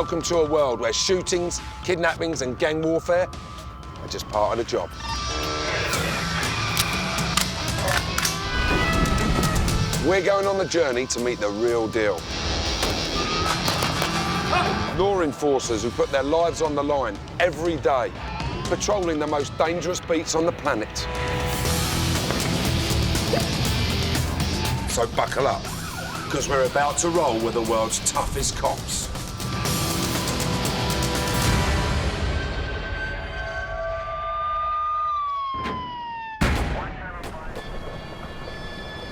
Welcome to a world where shootings, kidnappings and gang warfare are just part of the job. We're going on the journey to meet the real deal. Law enforcers who put their lives on the line every day, patrolling the most dangerous beats on the planet. So buckle up, because we're about to roll with the world's toughest cops.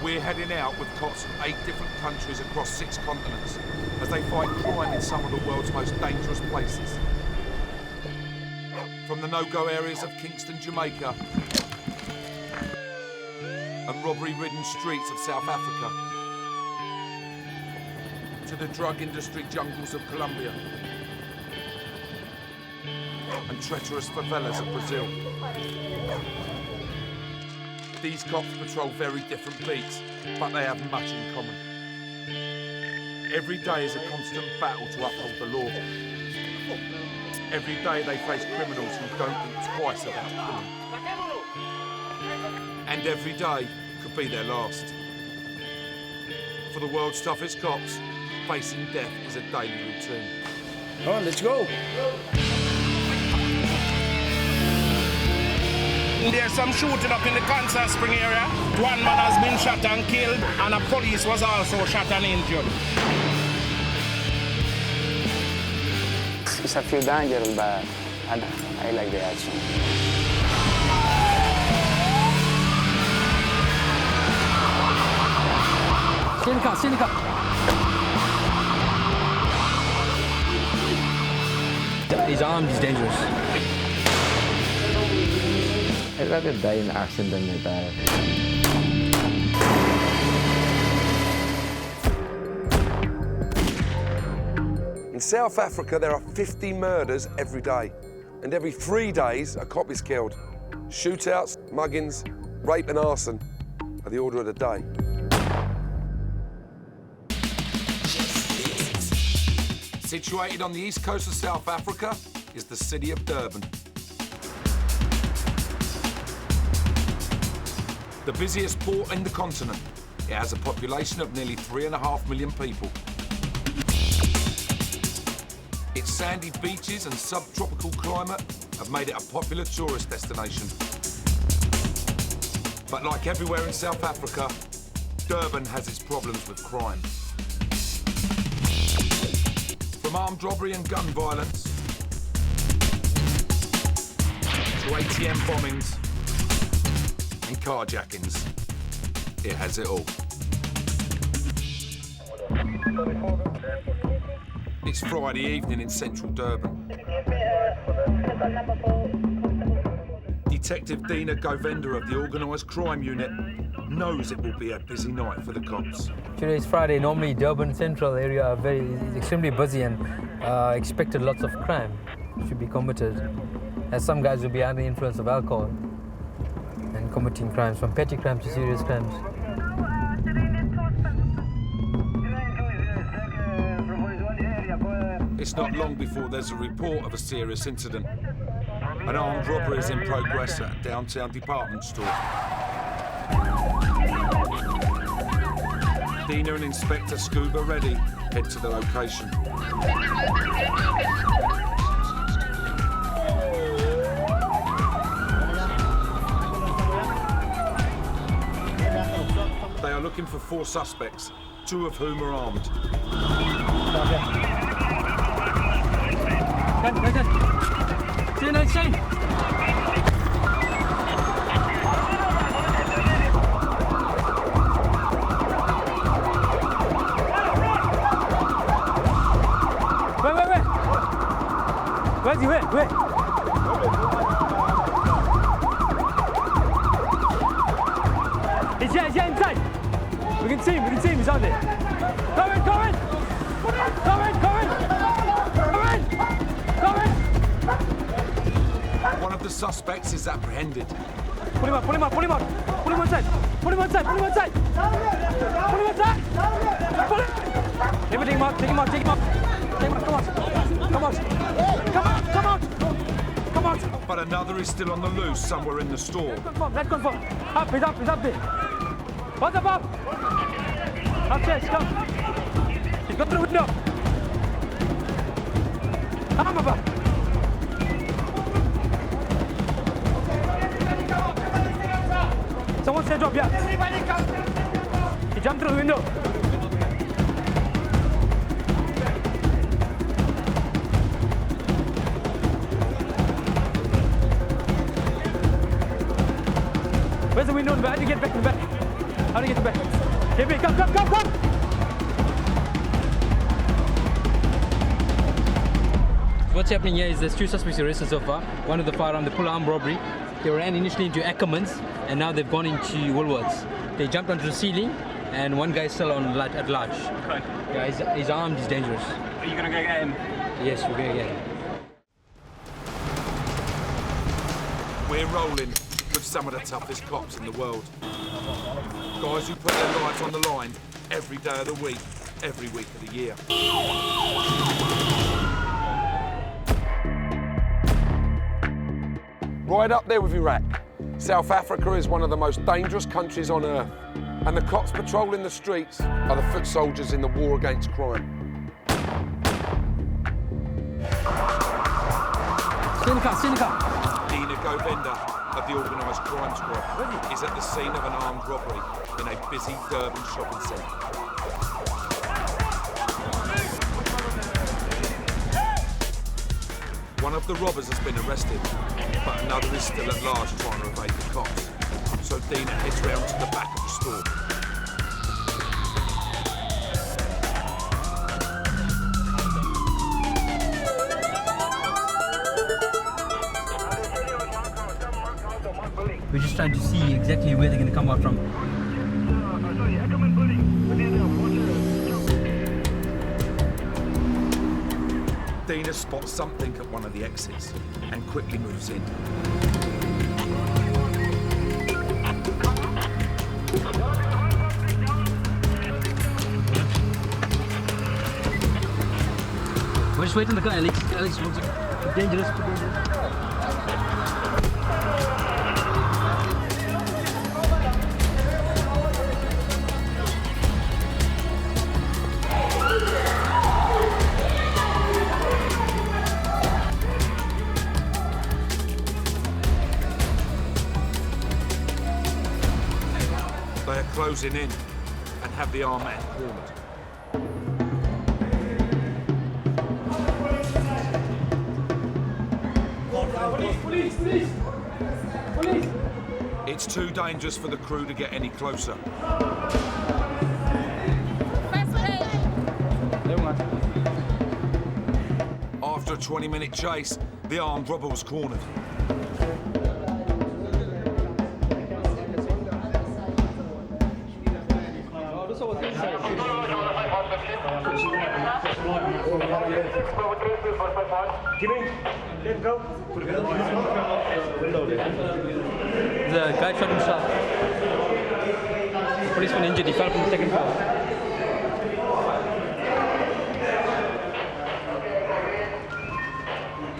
We're heading out with cops from 8 different countries across 6 continents as they fight crime in some of the world's most dangerous places. From the no-go areas of Kingston, Jamaica, and robbery-ridden streets of South Africa, to the drug industry jungles of Colombia, and treacherous favelas of Brazil. These cops patrol very different beats, but they have much in common. Every day is a constant battle to uphold the law. Every day they face criminals who don't think twice about killing. And every day could be their last. For the world's toughest cops, facing death is a daily routine. Come on, let's go. There's some shooting up in the Kansas Spring area. One man has been shot and killed, and a police was also shot and injured. It's a few dangerous, but I like the action. Sinica. He's armed, he's dangerous. I'd rather die in an accident than retire. In South Africa, there are 50 murders every day. And every 3 days, a cop is killed. Shootouts, muggings, rape and arson are the order of the day. Situated on the east coast of South Africa is the city of Durban. The busiest port in the continent. It has a population of nearly 3.5 million people. Its sandy beaches and subtropical climate have made it a popular tourist destination. But like everywhere in South Africa, Durban has its problems with crime. From armed robbery and gun violence to ATM bombings and carjackings, it has it all. It's Friday evening in central Durban. Detective Dina Govinda of the Organised Crime Unit knows it will be a busy night for the cops. Today is Friday. Normally Durban Central area is extremely busy and expected lots of crime should be committed, as some guys will be under the influence of alcohol and committing crimes, from petty crimes to serious crimes. It's not long before there's a report of a serious incident. An armed robbery is in progress at a downtown department store. Dina and Inspector Scuba Reddy head to the location. They are looking for 4 suspects, 2 of whom are armed. Where's he? Where? He's here inside. We can see him, he's on there. Come in! One of the suspects is apprehended. Pull him up. Pull him inside. Pull him inside. Take him out. Come on. Come on! Come on! Come on! Come on! But another is still on the loose somewhere in the store. Let's confirm. Up, he's up there. What's up? Upstairs, come. He's got through the window. Come on, someone said drop, yeah. He jumped through the window. Where's the window in the back? How do you get back to the back? How do you get back? Get me, come! What's happening here is there's 2 suspects arrested so far. One of the firearm, the pull-arm robbery. They ran initially into Ackermans, and now they've gone into Woolworths. They jumped onto the ceiling, and one guy's still on at large. Okay. Yeah, he's armed, he's dangerous. Are you going to go get him? Yes, we're going to get him. We're rolling with some of the toughest cops in the world. Guys who put their lives on the line every day of the week, every week of the year. Right up there with Iraq. South Africa is one of the most dangerous countries on earth, and the cops patrolling the streets are the foot soldiers in the war against crime. Seneca. Dina Govinda of the organised crime squad is at the scene of an armed robbery in a busy Durban shopping centre. One of the robbers has been arrested, but another is still at large trying to evade the cops. So Dina heads round to the back of the store. We're just trying to see exactly where they're going to come out from. Dina spots something at one of the exits and quickly moves in. We're just waiting in the car, Alex. Alex, dangerous. They are closing in and have the armed man cornered. Police! It's too dangerous for the crew to get any closer. After a 20-minute chase, the armed robber was cornered. The guy shot himself. The policeman injured, he fell from the second floor.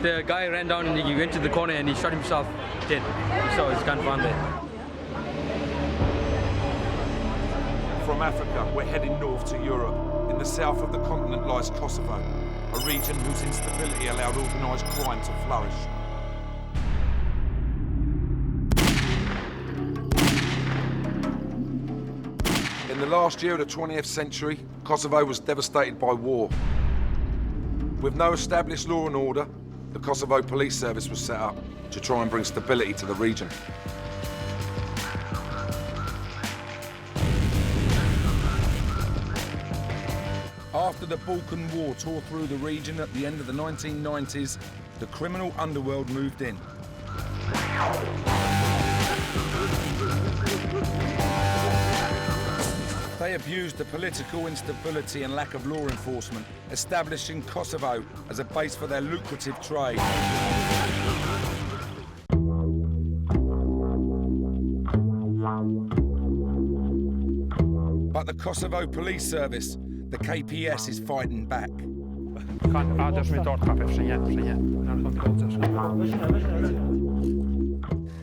The guy ran down and he went to the corner and he shot himself dead. He saw his gun found there. From Africa, we're heading north to Europe. In the south of the continent lies Kosovo, a region whose instability allowed organised crime to flourish. In the last year of the 20th century, Kosovo was devastated by war. With no established law and order, the Kosovo Police Service was set up to try and bring stability to the region. After the Balkan War tore through the region at the end of the 1990s, the criminal underworld moved in. They abused the political instability and lack of law enforcement, establishing Kosovo as a base for their lucrative trade. But the Kosovo Police Service, the KPS, is fighting back.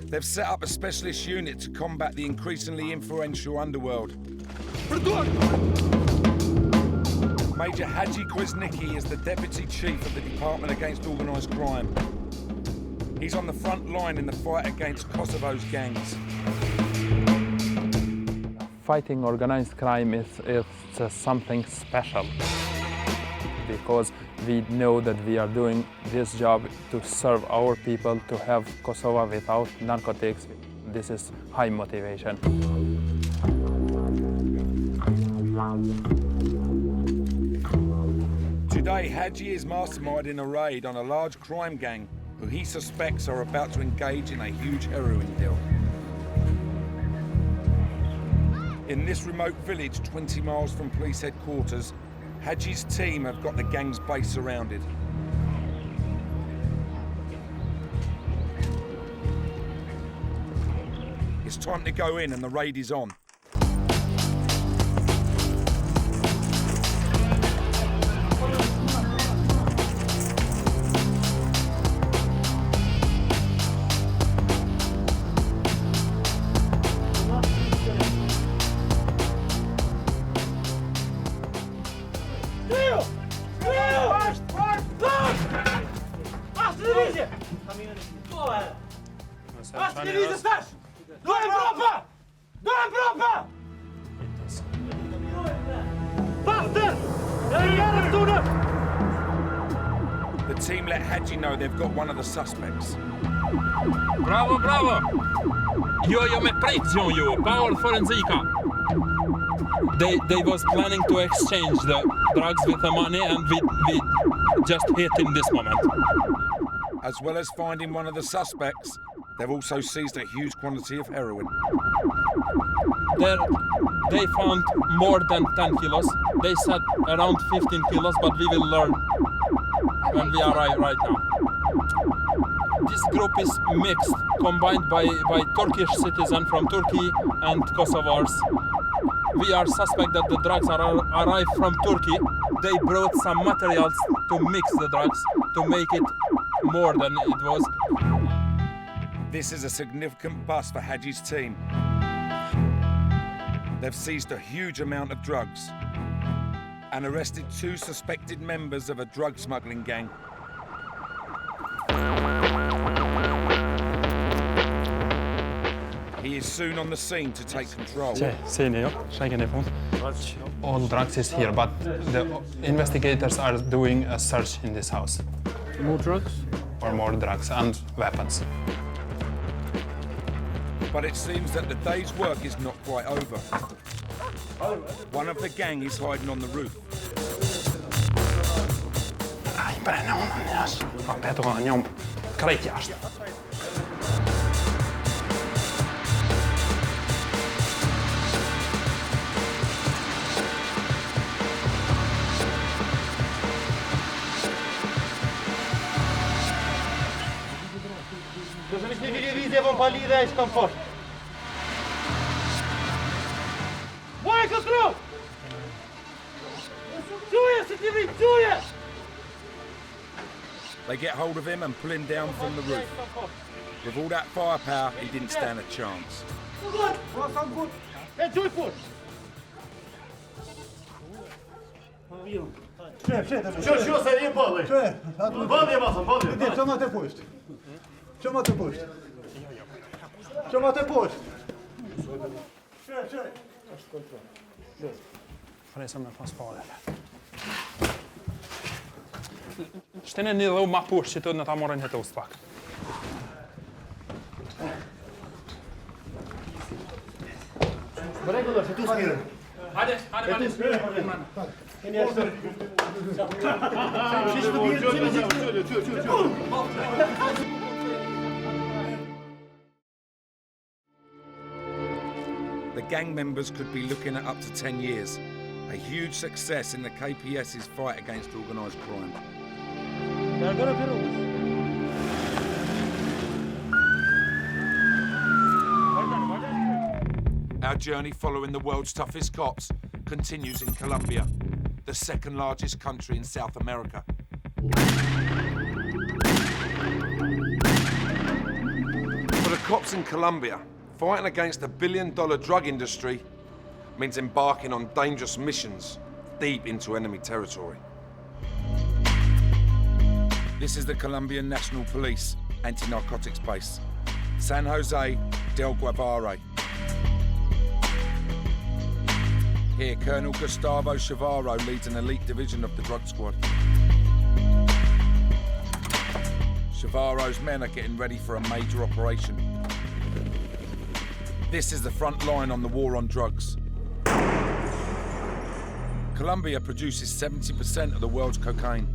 They've set up a specialist unit to combat the increasingly influential underworld. Major Hadji Kwasnicki is the Deputy Chief of the Department Against Organised Crime. He's on the front line in the fight against Kosovo's gangs. Fighting organized crime is something special because we know that we are doing this job to serve our people, to have Kosovo without narcotics. This is high motivation. Today, Hadji is masterminding a raid on a large crime gang who he suspects are about to engage in a huge heroin deal. In this remote village 20 miles from police headquarters, Hadji's team have got the gang's base surrounded. It's time to go in and the raid is on. The team let Hadji know they've got one of the suspects. Bravo, bravo! Jo med precision, Power Forensika. They was planning to exchange the drugs with the money, and we just hit in this moment. As well as finding one of the suspects, they've also seized a huge quantity of heroin. They found more than 10 kilos. They said around 15 kilos, but we will learn when we arrive right now. This group is mixed, combined by Turkish citizens from Turkey and Kosovars. We are suspect that the drugs arrived from Turkey. They brought some materials to mix the drugs to make it more than it was. This is a significant bust for Hadji's team. They've seized a huge amount of drugs and arrested 2 suspected members of a drug smuggling gang. He is soon on the scene to take control. All drugs is here, but the investigators are doing a search in this house. More drugs? For more drugs and weapons. But it seems that the day's work is not quite over. One of the gang is hiding on the roof. They get hold of him and pull him down from the roof. With all that firepower, he didn't stand a chance. Що це їбали? Бали масом, бали. Іди, чому ти пусть? Чому ти пусть? Чому ти пусть? Sitten niillä on mapuus, sitten on tamoren hetustak. Regular, ти скири. Hadi. The gang members could be looking at up to 10 years. A huge success in the KPS's fight against organised crime. Our journey following the world's toughest cops continues in Colombia, the second largest country in South America. For the cops in Colombia, fighting against a billion-dollar drug industry means embarking on dangerous missions deep into enemy territory. This is the Colombian National Police anti-narcotics base, San Jose del Guevara. Here, Colonel Gustavo Chavarro leads an elite division of the drug squad. Chavarro's men are getting ready for a major operation. This is the front line on the war on drugs. Colombia produces 70% of the world's cocaine.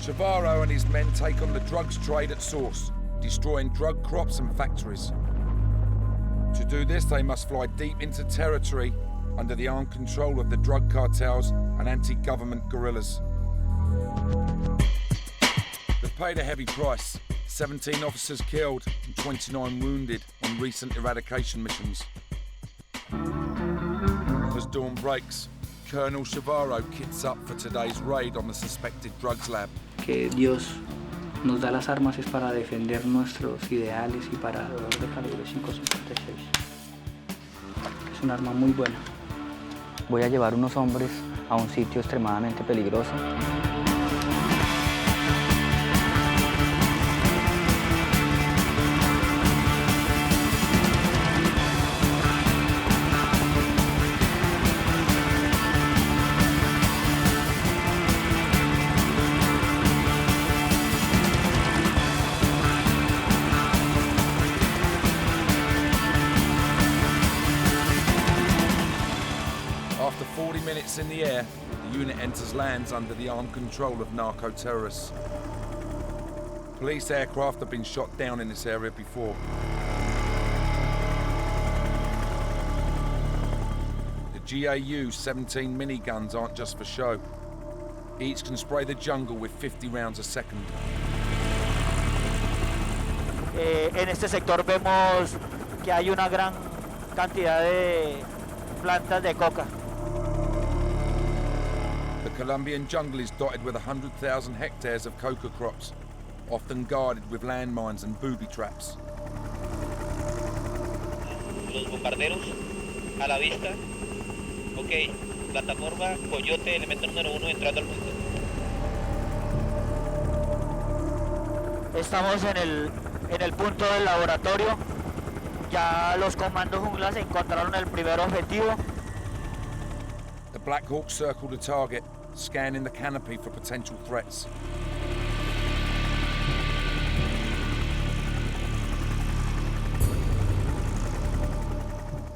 Chavarro and his men take on the drugs trade at source, destroying drug crops and factories. To do this, they must fly deep into territory under the armed control of the drug cartels and anti-government guerrillas. They've paid a heavy price. 17 officers killed and 29 wounded on recent eradication missions. As dawn breaks, Colonel Chavarro kits up for today's raid on the suspected drugs lab. Que Dios nos da las armas es para defender nuestros ideales y para de calibre 5.56. Es un arma muy buena. Voy a llevar unos hombres a un sitio extremadamente peligroso. After 40 minutes in the air, the unit enters lands under the armed control of narco-terrorists. Police aircraft have been shot down in this area before. The GAU 17 miniguns aren't just for show. Each can spray the jungle with 50 rounds a second. En este sector vemos que hay una gran cantidad de plantas de coca. The Colombian jungle is dotted with 100,000 hectares of coca crops, often guarded with landmines and booby traps. Los bombarderos a la vista. Ok, plataforma Coyote, elemento número 1 entrando al punto. Estamos en el punto del laboratorio. Ya los comandos junglas encontraron el primer objetivo. The Black Hawk circle the target, scanning the canopy for potential threats.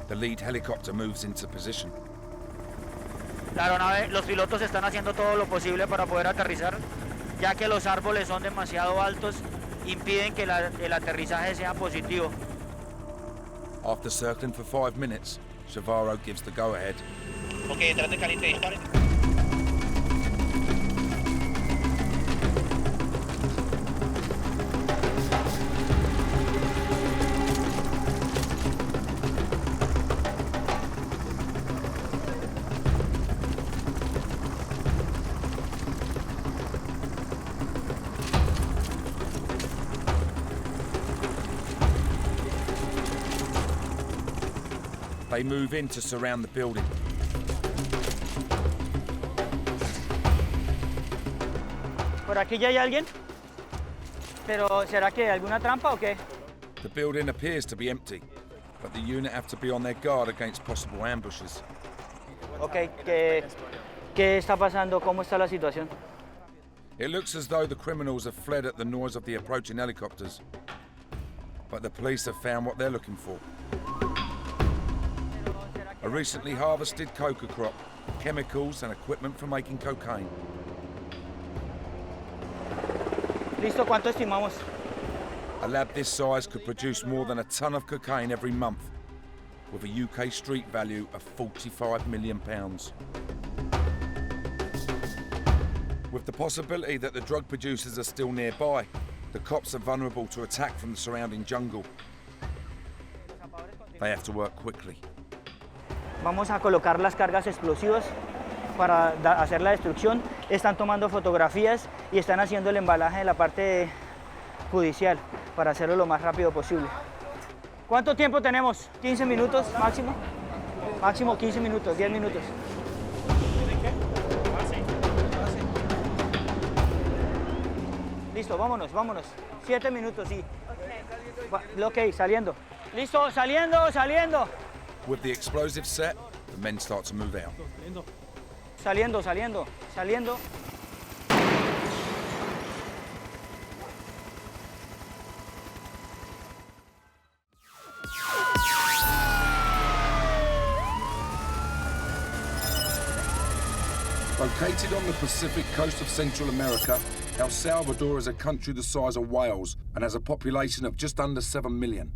The lead helicopter moves into position. La aeronave, los pilotos están haciendo todo lo posible para poder aterrizar, ya que los árboles son demasiado altos, impiden que el aterrizaje sea positivo. After circling for 5 minutes, Chavarro gives the go-ahead. Ok, detrás de caliente, disparen. They move in to surround the building. Por aquí ya hay alguien, pero ¿será que hay alguna trampa o qué? The building appears to be empty, but the unit have to be on their guard against possible ambushes. Ok, ¿qué está pasando? ¿Cómo está la situación? It looks as though the criminals have fled at the noise of the approaching helicopters, but the police have found what they're looking for. A recently harvested coca crop, chemicals and equipment for making cocaine. Listo, ¿cuánto estimamos? A lab this size could produce more than a ton of cocaine every month, with a UK street value of £45 million. With the possibility that the drug producers are still nearby, the cops are vulnerable to attack from the surrounding jungle. They have to work quickly. Vamos a colocar las cargas explosivas para hacer la destrucción están tomando fotografías y están haciendo el embalaje de la parte judicial para hacerlo lo más rápido posible. ¿Cuánto tiempo tenemos? 15 minutos máximo. Máximo 15 minutos, 10 minutos. Listo, vámonos, vámonos. 7 minutos, sí. Ok, saliendo. Listo, saliendo, saliendo. With the explosive set, the men start to move out. Saliendo, saliendo, saliendo. Located on the Pacific coast of Central America, El Salvador is a country the size of Wales and has a population of just under 7 million.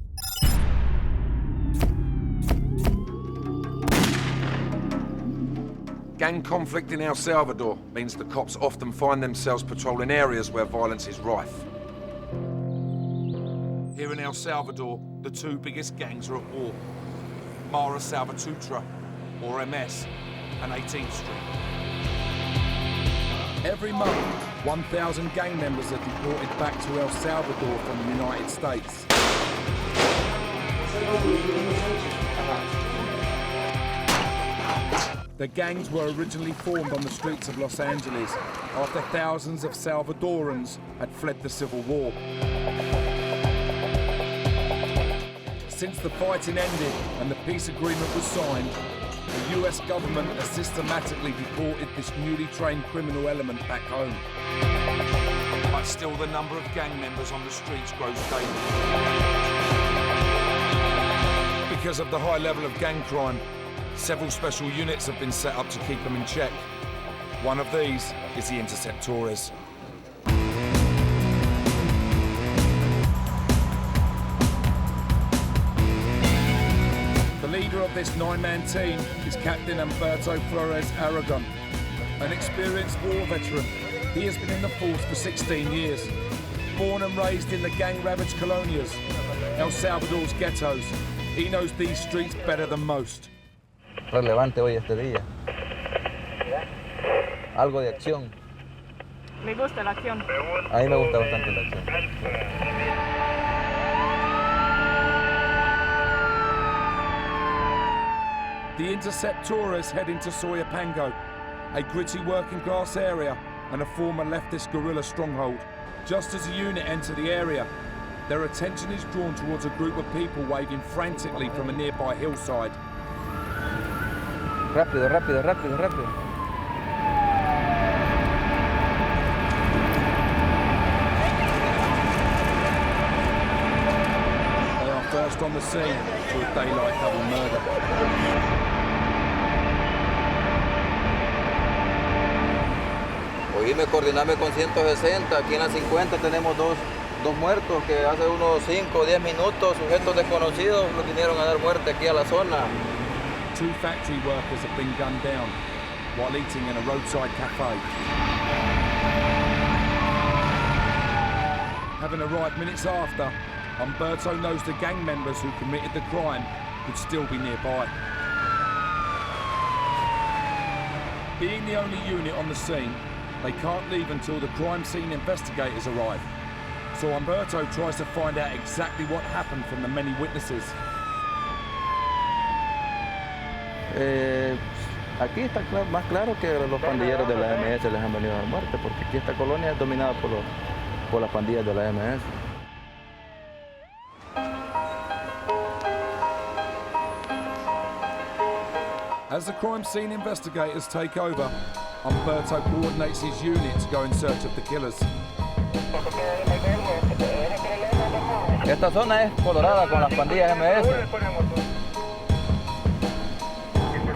Gang conflict in El Salvador means the cops often find themselves patrolling areas where violence is rife. Here in El Salvador, the two biggest gangs are at war. Mara Salvatrucha, or MS, and 18th Street. Every month, 1,000 gang members are deported back to El Salvador from the United States. The gangs were originally formed on the streets of Los Angeles after thousands of Salvadorans had fled the Civil War. Since the fighting ended and the peace agreement was signed, the US government has systematically deported this newly trained criminal element back home. But still the number of gang members on the streets grows daily. Because of the high level of gang crime, several special units have been set up to keep them in check. One of these is the Interceptores. The leader of this 9-man team is Captain Humberto Flores Aragon, an experienced war veteran. He has been in the force for 16 years. Born and raised in the gang-ravaged colonias, El Salvador's ghettos, he knows these streets better than most. Relevante hoy este día. Algo de acción. Me gusta la acción. A mí me gusta bastante la acción. The Interceptores head into Soyapango, a gritty working-class area and a former leftist guerrilla stronghold. Just as the unit enter the area, their attention is drawn towards a group of people waving frantically from a nearby hillside. Rápido, rápido, rápido, rápido. They are first on the scene to a daylight double murder. Oíme, coordiname con 160. Aquí en la 50 tenemos dos muertos que hace unos 5 o 10 minutos, sujetos desconocidos, nos vinieron a dar muerte aquí a la zona. 2 factory workers have been gunned down while eating in a roadside cafe. Having arrived minutes after, Humberto knows the gang members who committed the crime could still be nearby. Being the only unit on the scene, they can't leave until the crime scene investigators arrive. So Humberto tries to find out exactly what happened from the many witnesses. Aquí está más claro que los pandilleros de la MS les han venido a dar muerte, porque aquí esta colonia es dominada por las pandillas de la MS. As the crime scene investigators take over, Humberto coordinates his unit to go in search of the killers. Esta zona es colorada con las pandillas MS.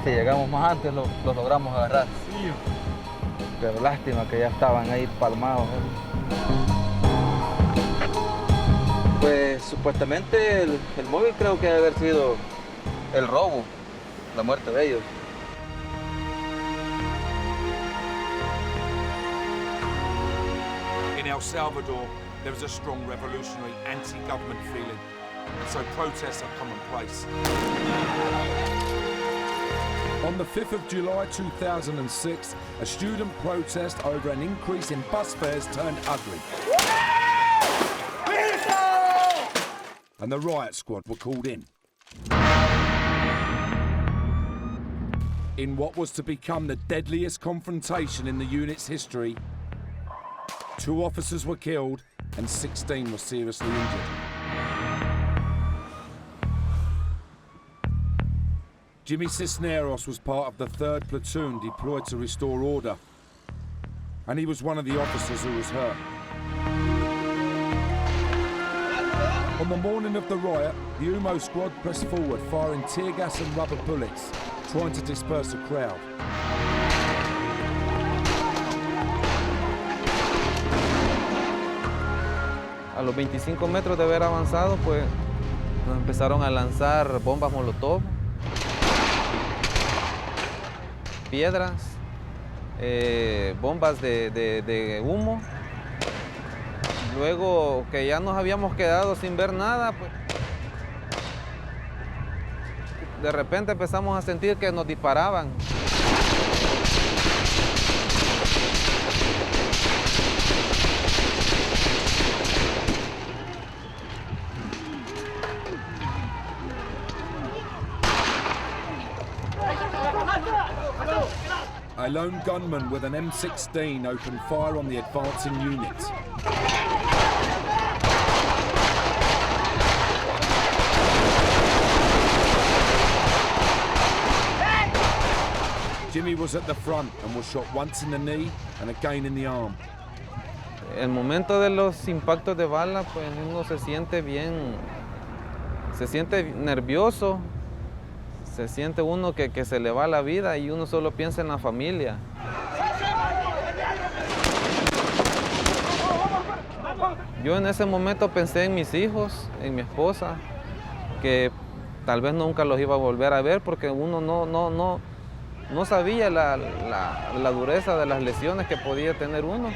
Si llegamos más antes, los logramos agarrar. Pero lástima que ya estaban ahí palmados. Pues supuestamente el móvil creo que debe haber sido el robo, la muerte de ellos. In El Salvador, there is a strong revolutionary anti-government feeling, and so protests are commonplace. On the 5th of July 2006, a student protest over an increase in bus fares turned ugly. And the riot squad were called in. In what was to become the deadliest confrontation in the unit's history, 2 officers were killed and 16 were seriously injured. Jimmy Cisneros was part of the 3rd platoon deployed to restore order, and he was one of the officers who was hurt. On the morning of the riot, the UMO squad pressed forward, firing tear gas and rubber bullets, trying to disperse the crowd. A los 25 metros de haber avanzado, pues nos empezaron a lanzar bombas molotov, piedras, bombas de humo. Luego que ya nos habíamos quedado sin ver nada, pues de repente empezamos a sentir que nos disparaban. A lone gunman with an M16 opened fire on the advancing unit. Jimmy was at the front and was shot once in the knee and again in the arm. El momento de los impactos de bala, pues uno se siente bien, se siente nervioso, se siente uno que se le va la vida y uno solo piensa en la familia. Yo en ese momento pensé en mis hijos, en mi esposa, que tal vez nunca los iba a volver a ver porque uno no sabía la dureza de las lesiones que podía tener uno.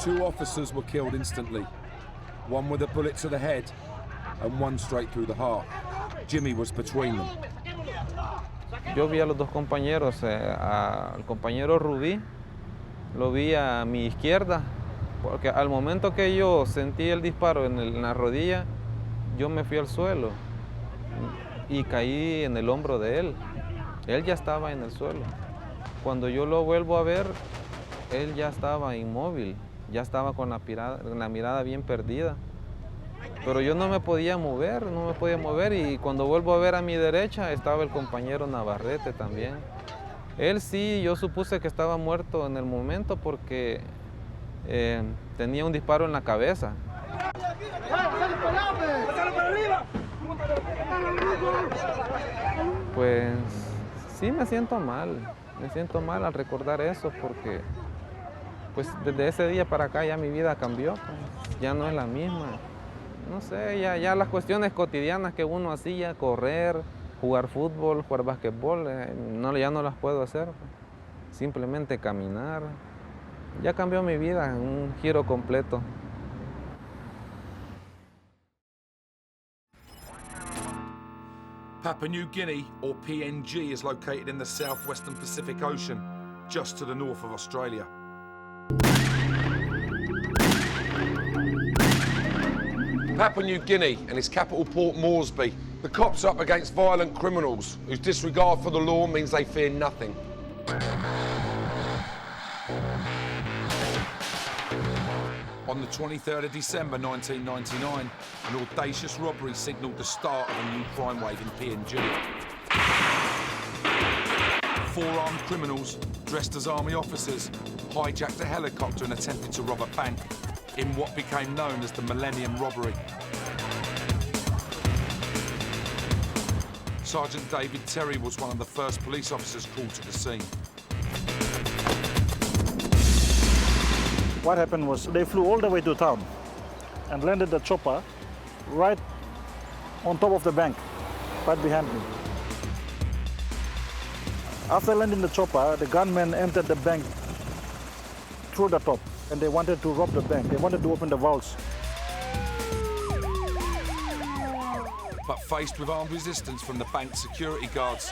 Two officers were killed instantly, one with a bullet to the head and one straight through the heart. Jimmy was between them. Yo vi a los dos compañeros, al compañero Rubí, lo vi a mi izquierda, porque al momento que yo sentí el disparo en la rodilla, yo me fui al suelo y caí en el hombro de él. Él ya estaba en el suelo. Cuando yo lo vuelvo a ver, él ya estaba inmóvil, ya estaba con la mirada bien perdida. Pero yo no me podía mover y cuando vuelvo a ver a mi derecha estaba el compañero Navarrete también. Él sí, yo supuse que estaba muerto en el momento porque tenía un disparo en la cabeza. Pues sí me siento mal al recordar eso porque pues desde ese día para acá ya mi vida cambió, pues, ya no es la misma. No sé, ya las cuestiones cotidianas que uno hacía, correr, jugar fútbol, jugar basquetbol, ya no las puedo hacer. Simplemente caminar. Ya cambió mi vida, un giro completo. Papua New Guinea, or PNG, is located in the southwestern Pacific Ocean, just to the north of Australia. Papua New Guinea and its capital Port Moresby. The cops are up against violent criminals whose disregard for the law means they fear nothing. On the 23rd of December 1999, an audacious robbery signalled the start of a new crime wave in PNG. 4 armed criminals, dressed as army officers, hijacked a helicopter and attempted to rob a bank in what became known as the Millennium Robbery. Sergeant David Terry was one of the first police officers called to the scene. What happened was they flew all the way to town and landed the chopper right on top of the bank, right behind me. After landing the chopper, the gunmen entered the bank through the top. And they wanted to rob the bank. They wanted to open the vaults. But faced with armed resistance from the bank's security guards,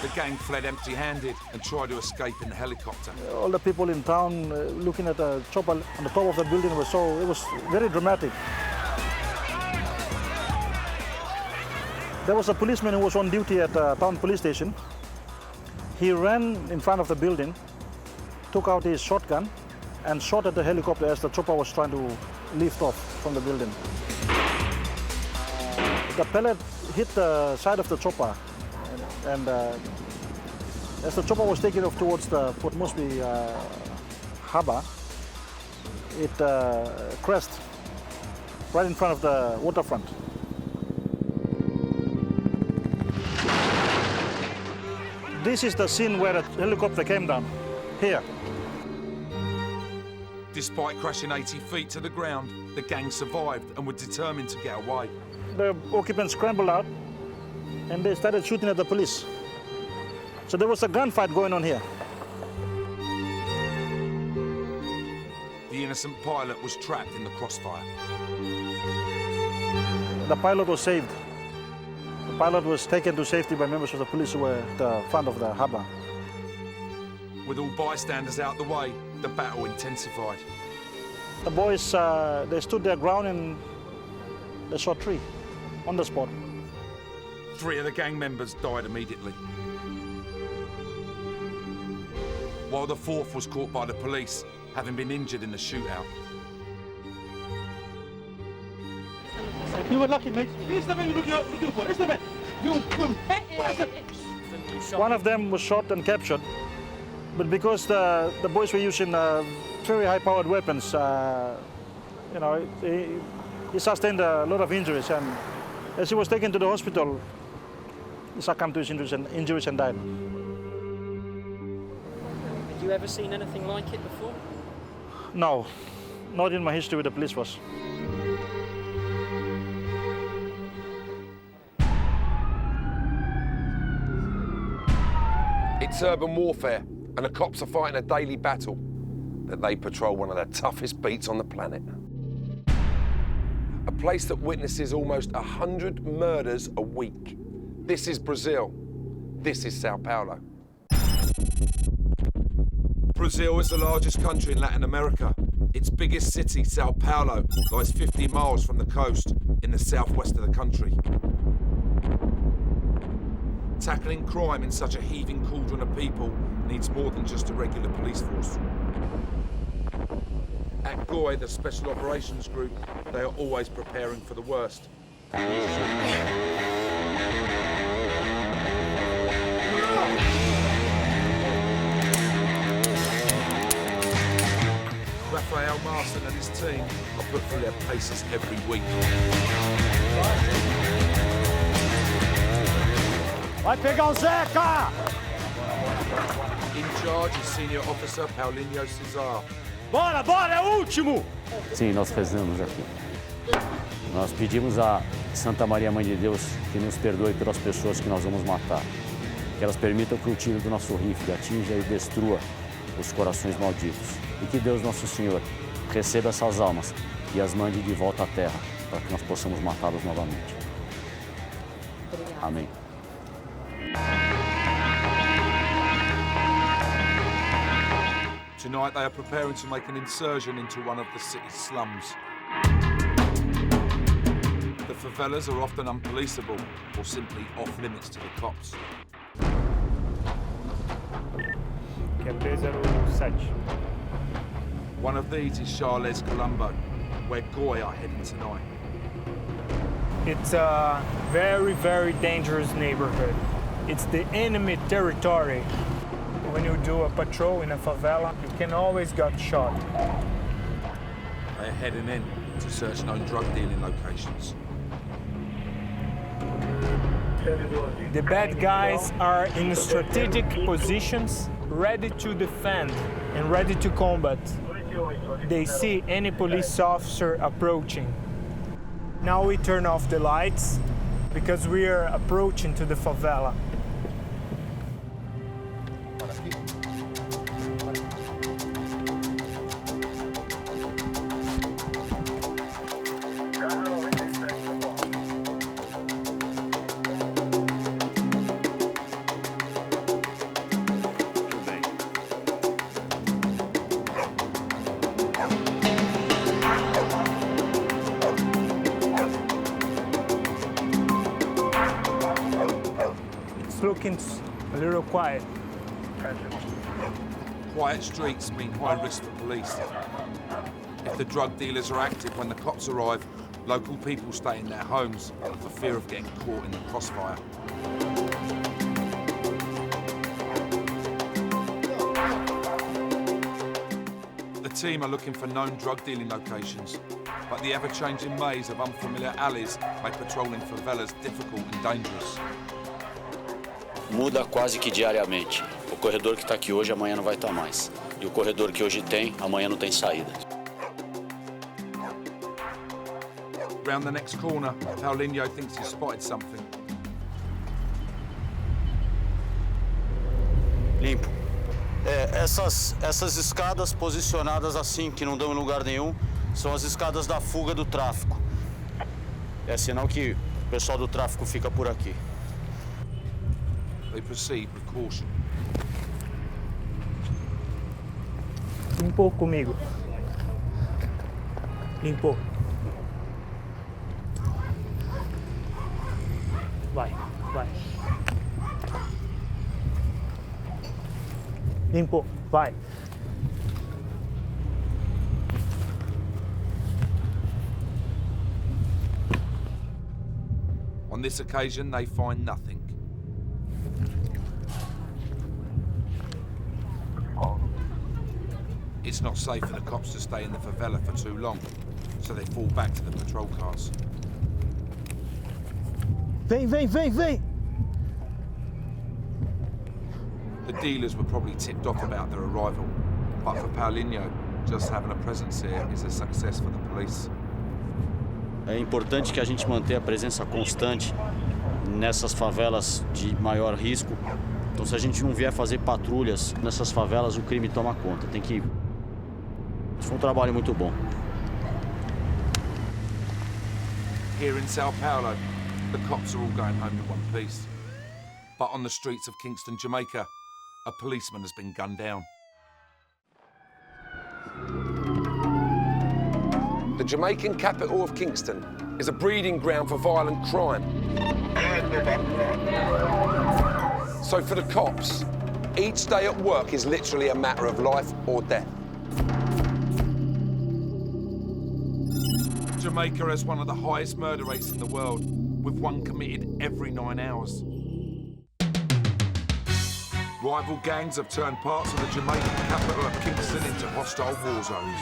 the gang fled empty-handed and tried to escape in the helicopter. All the people in town looking at the chopper on the top of the building it was very dramatic. There was a policeman who was on duty at the town police station. He ran in front of the building, took out his shotgun, and shot at the helicopter as the chopper was trying to lift off from the building. The pellet hit the side of the chopper, and as the chopper was taking off towards the Port Moresby harbour, it crashed right in front of the waterfront. This is the scene where the helicopter came down, here. Despite crashing 80 feet to the ground, the gang survived and were determined to get away. The occupants scrambled out and they started shooting at the police. So there was a gunfight going on here. The innocent pilot was trapped in the crossfire. The pilot was saved. The pilot was taken to safety by members of the police who were at the front of the harbour. With all bystanders out the way, the battle intensified. The boys, they stood their ground and they shot 3 on the spot. 3 of the gang members died immediately, while the 4th was caught by the police, having been injured in the shootout. You were lucky, mate. One of them was shot and captured, but because the boys were using very high-powered weapons, you know, he sustained a lot of injuries, and as he was taken to the hospital, he succumbed to his injuries and died. Have you ever seen anything like it before? No, not in my history with the police force. It's urban warfare, and the cops are fighting a daily battle, but they patrol one of the toughest beats on the planet. A place that witnesses almost 100 murders a week. This is Brazil. This is Sao Paulo. Brazil is the largest country in Latin America. Its biggest city, Sao Paulo, lies 50 miles from the coast in the southwest of the country. Tackling crime in such a heaving cauldron of people needs more than just a regular police force. At GOI, the Special Operations Group, they are always preparing for the worst. Rafael Marston and his team are put through their paces every week. Vai pegar o Zeca! In charge is Senior Officer Paulinho Cesar. Bora, bora, é o último! Sim, nós rezamos aqui. Nós pedimos a Santa Maria Mãe de Deus que nos perdoe pelas pessoas que nós vamos matar. Que elas permitam que o tiro do nosso rifle atinja e destrua os corações malditos. E que Deus, nosso Senhor, receba essas almas e as mande de volta à terra, para que nós possamos matá-los novamente. Amém. Tonight they are preparing to make an insursion into one of the city's slums. The favelas are often unpoliceable or simply off-limits to the cops. One of these is Charles Colombo, where GOI are heading tonight. It's a very, very dangerous neighborhood. It's the enemy territory. When you do a patrol in a favela, you can always get shot. They are heading in to search known drug dealing locations. The bad guys are in strategic positions, ready to defend and ready to combat. They see any police officer approaching. Now we turn off the lights because we are approaching to the favela. making it a little quiet. Quiet streets mean high risk for police. If the drug dealers are active when the cops arrive, local people stay in their homes for fear of getting caught in the crossfire. The team are looking for known drug dealing locations, but the ever-changing maze of unfamiliar alleys make patrolling favelas difficult and dangerous. Muda quase que diariamente. O corredor que está aqui hoje, amanhã não vai estar mais. E o corredor que hoje tem, amanhã não tem saída. Round the next corner, Paulinho thinks he's spotted something. Limpo. Essas escadas posicionadas assim, que não dão em lugar nenhum, são as escadas da fuga do tráfico. É sinal que o pessoal do tráfico fica por aqui. They proceed with caution. Limpou comigo. Limpou. Vai. Limpou, vai. On this occasion, they find nothing. It's not safe for the cops to stay in the favela for too long, so they fall back to the patrol cars. Vem! The dealers were probably tipped off about their arrival, but for Paulinho, just having a presence here is a success for the police. É importante que a gente mantenha a presença constante nessas favelas de maior risco. Então, se a gente não vier fazer patrulhas nessas favelas, o crime toma conta. Foi um trabalho muito bom. Here in Sao Paulo, the cops are all going home in one piece. But on the streets of Kingston, Jamaica, a policeman has been gunned down. The Jamaican capital of Kingston is a breeding ground for violent crime. So for the cops, each day at work is literally a matter of life or death. Jamaica has one of the highest murder rates in the world, with one committed every 9 hours. Rival gangs have turned parts of the Jamaican capital of Kingston into hostile war zones.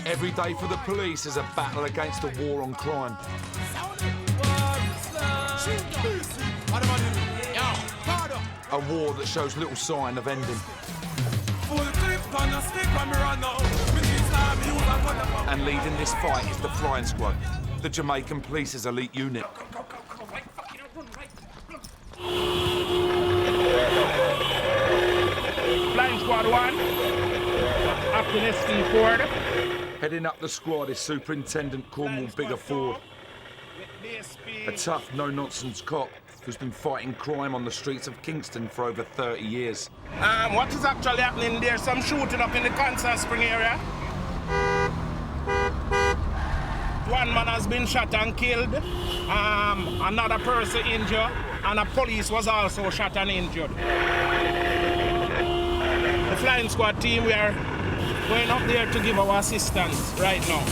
Every day for the police is a battle against a war on crime. A war that shows little sign of ending. And leading this fight is the Flying Squad, the Jamaican police's elite unit. Flying Squad 1, Acting SP Ford. Heading up the squad is Superintendent Cornwall Bigger Ford, a tough, no-nonsense cop who's been fighting crime on the streets of Kingston for over 30 years. What is actually happening there? Some shooting up in the Kansas Spring area. One man has been shot and killed, another person injured, and a police was also shot and injured. The Flying Squad team, we are going up there to give our assistance right now.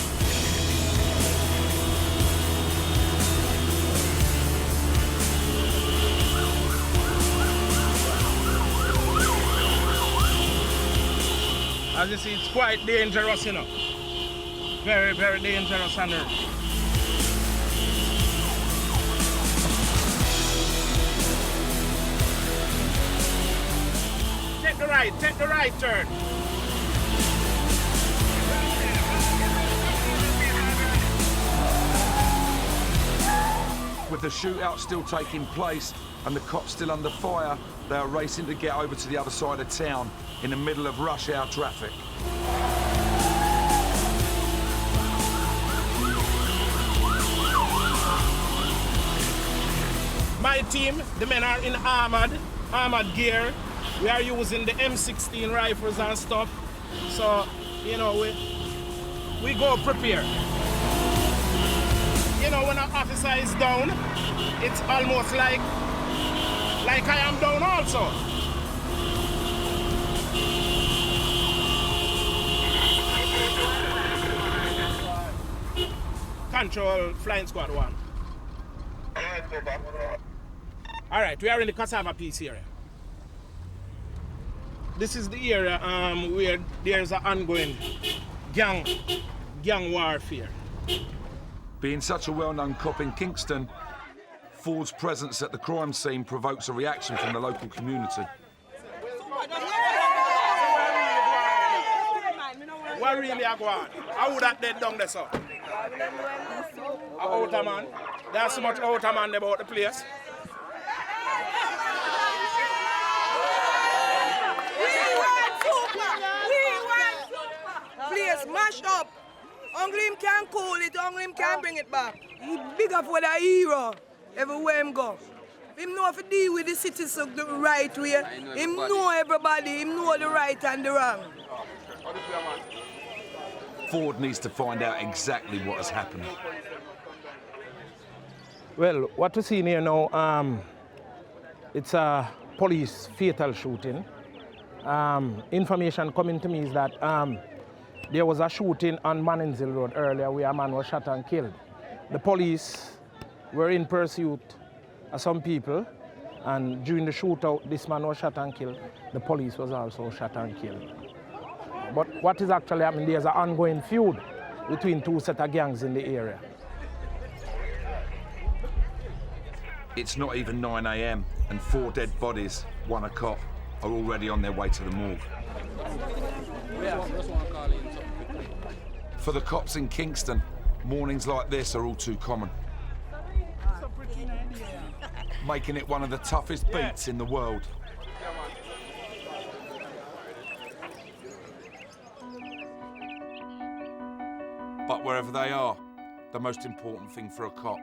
As you see, it's quite dangerous, you know. Very, very dangerous under. Take the right turn. With the shootout still taking place and the cops still under fire, they are racing to get over to the other side of town in the middle of rush hour traffic. My team, the men are in armored gear. We are using the M16 rifles and stuff. So, you know, we go prepared. you know, when an officer is down, it's almost like I am down also. Control Flying Squad 1. All right, we are in the Kosovo Peace area. This is the area where there's an ongoing gang warfare. Being such a well-known cop in Kingston, Ford's presence at the crime scene provokes a reaction from the local community. What really are going on? How would that dead down there, sir? A outer man. There's so much outer man about the place. Place mash up. Only him can cool it, only him can bring it back. He big up for the hero everywhere him go. Him know if he deal with the citizens the right way. Him know everybody, him know the right and the wrong. Ford needs to find out exactly what has happened. Well, what we see here now, it's a police fatal shooting. Information coming to me is that there was a shooting on Manningsville Road earlier where a man was shot and killed. The police were in pursuit of some people, and during the shootout, this man was shot and killed. The police was also shot and killed. But what is actually happening, there's an ongoing feud between two set of gangs in the area. It's not even 9 a.m. and 4 dead bodies, 1 a cop, are already on their way to the morgue. For the cops in Kingston, mornings like this are all too common, making it one of the toughest beats in the world. But wherever they are, the most important thing for a cop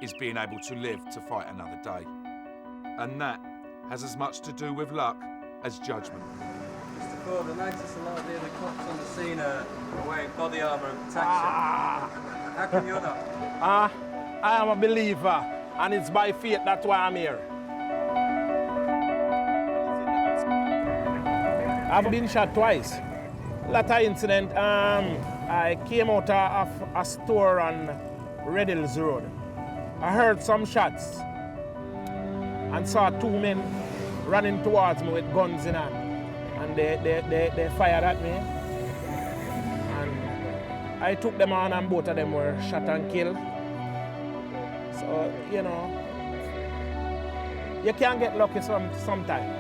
is being able to live to fight another day. And that has as much to do with luck as judgment. Mr. Ford, I noticed a lot of the other cops on the scene are wearing body armour and protection. How come you're not? I am a believer, and it's by faith that's why I'm here. I've been shot twice. Latter incident, I came out of a store on Red Hills Road. I heard some shots and saw 2 men running towards me with guns in hand. And they fired at me. And I took them on and both of them were shot and killed. So, you know, you can get lucky sometimes.